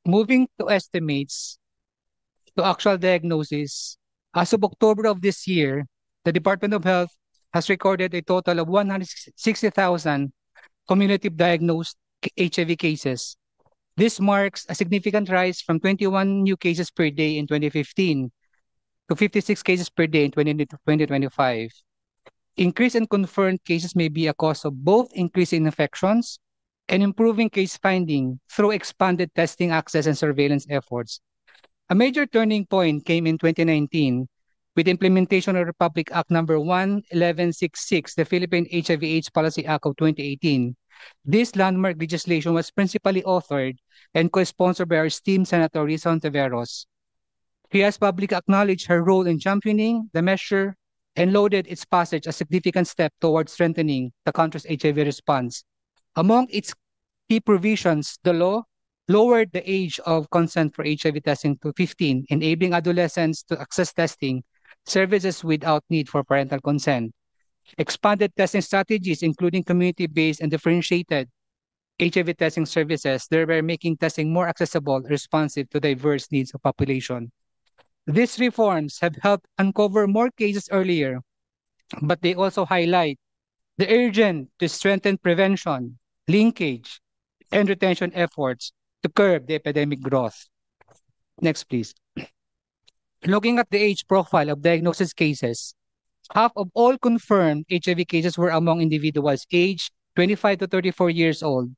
Moving to estimates to actual diagnosis, as of October of this year, the Department of Health has recorded a total of 160,000 cumulative diagnosed HIV cases. This marks a significant rise from 21 new cases per day in 2015 to 56 cases per day in 2025. Increase in confirmed cases may be a cause of both increase in infections and improving case finding through expanded testing access and surveillance efforts. A major turning point came in 2019 with implementation of Republic Act number 1166, the Philippine HIV/AIDS Policy Act of 2018. This landmark legislation was principally authored and co-sponsored by our esteemed Senator Risa Ontiveros. She has publicly acknowledged her role in championing the measure and lauded its passage a significant step towards strengthening the country's HIV response. Among its key provisions, the law lowered the age of consent for HIV testing to 15, enabling adolescents to access testing services without need for parental consent. Expanded testing strategies, including community-based and differentiated HIV testing services, thereby making testing more accessible and responsive to diverse needs of population. These reforms have helped uncover more cases earlier, but they also highlight the urgent to strengthen prevention, linkage, and retention efforts to curb the epidemic growth. Next, please. Looking at the age profile of diagnosis cases, half of all confirmed HIV cases were among individuals aged 25 to 34 years old,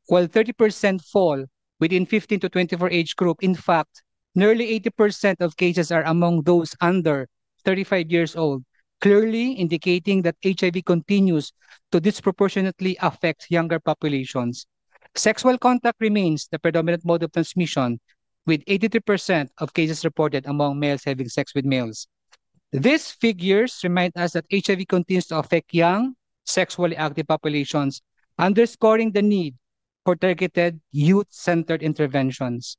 while 30% fall within 15 to 24 age group. In fact, nearly 80% of cases are among those under 35 years old, clearly indicating that HIV continues to disproportionately affect younger populations. Sexual contact remains the predominant mode of transmission, with 83% of cases reported among males having sex with males. These figures remind us that HIV continues to affect young, sexually active populations, underscoring the need for targeted youth-centered interventions.